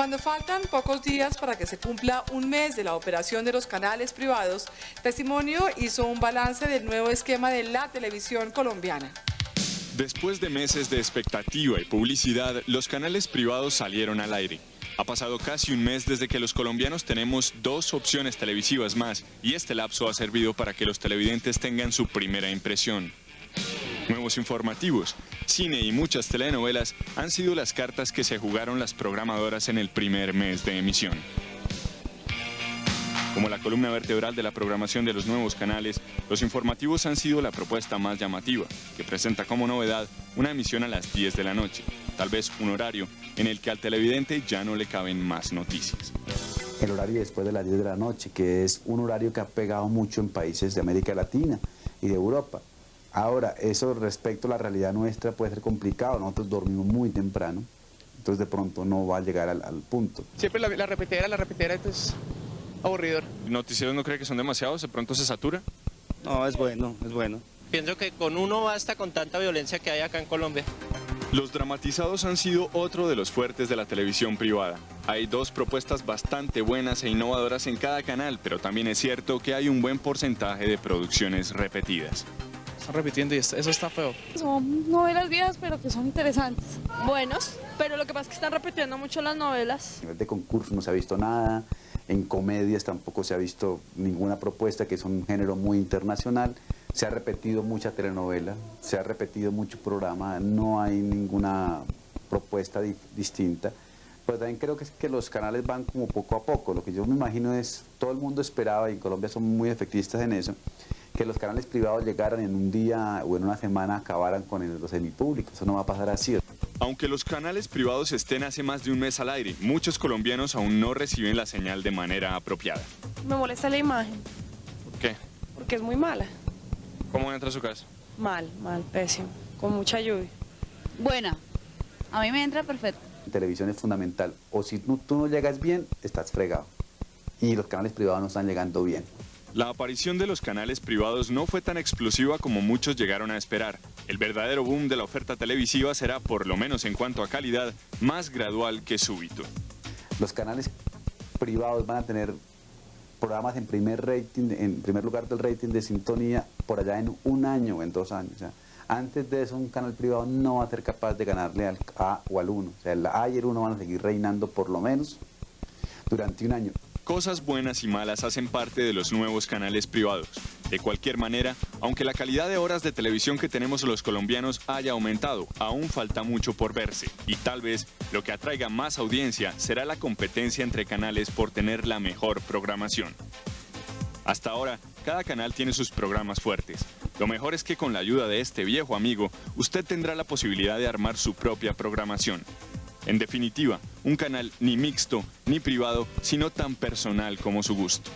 Cuando faltan pocos días para que se cumpla un mes de la operación de los canales privados, Testimonio hizo un balance del nuevo esquema de la televisión colombiana. Después de meses de expectativa y publicidad, los canales privados salieron al aire. Ha pasado casi un mes desde que los colombianos tenemos 2 opciones televisivas más y este lapso ha servido para que los televidentes tengan su primera impresión. Nuevos informativos, cine y muchas telenovelas han sido las cartas que se jugaron las programadoras en el primer mes de emisión. Como la columna vertebral de la programación de los nuevos canales, los informativos han sido la propuesta más llamativa, que presenta como novedad una emisión a las 10 de la noche, tal vez un horario en el que al televidente ya no le caben más noticias. El horario después de las 10 de la noche, que es un horario que ha pegado mucho en países de América Latina y de Europa. Ahora, eso respecto a la realidad nuestra puede ser complicado, nosotros dormimos muy temprano, entonces de pronto no va a llegar al punto. Siempre la repetidera, entonces aburridor. ¿Noticieros no cree que son demasiados? ¿De pronto se satura? No, es bueno, es bueno. Pienso que con uno basta con tanta violencia que hay acá en Colombia. Los dramatizados han sido otro de los fuertes de la televisión privada. Hay 2 propuestas bastante buenas e innovadoras en cada canal, pero también es cierto que hay un buen porcentaje de producciones repetidas. Están repitiendo y eso está feo. Son novelas viejas, pero que son interesantes. Buenos, pero lo que pasa es que están repitiendo mucho las novelas. A nivel de concurso no se ha visto nada, en comedias tampoco se ha visto ninguna propuesta, que es un género muy internacional. Se ha repetido mucha telenovela, se ha repetido mucho programa, no hay ninguna propuesta distinta. Pero también creo que es que los canales van como poco a poco. Lo que yo me imagino es, todo el mundo esperaba, y en Colombia son muy efectistas en eso, que los canales privados llegaran en un día o en una semana, acabaran con los semipúblicos. Eso no va a pasar así. Aunque los canales privados estén hace más de un mes al aire, muchos colombianos aún no reciben la señal de manera apropiada. Me molesta la imagen. ¿Por qué? Porque es muy mala. ¿Cómo entra a su casa? Mal, pésimo, con mucha lluvia. Buena, a mí me entra perfecto. En televisión es fundamental, o si tú no llegas bien, estás fregado. Y los canales privados no están llegando bien. La aparición de los canales privados no fue tan explosiva como muchos llegaron a esperar. El verdadero boom de la oferta televisiva será, por lo menos en cuanto a calidad, más gradual que súbito. Los canales privados van a tener programas en primer lugar del rating de sintonía por allá en 1 año o en 2 años. O sea, antes de eso un canal privado no va a ser capaz de ganarle al A o al 1. O sea, el A y el 1 van a seguir reinando por lo menos durante 1 año. Cosas buenas y malas hacen parte de los nuevos canales privados. De cualquier manera, aunque la calidad de horas de televisión que tenemos los colombianos haya aumentado, aún falta mucho por verse. Y tal vez lo que atraiga más audiencia será la competencia entre canales por tener la mejor programación. Hasta ahora, cada canal tiene sus programas fuertes. Lo mejor es que con la ayuda de este viejo amigo, usted tendrá la posibilidad de armar su propia programación. En definitiva, un canal ni mixto ni privado, sino tan personal como su gusto.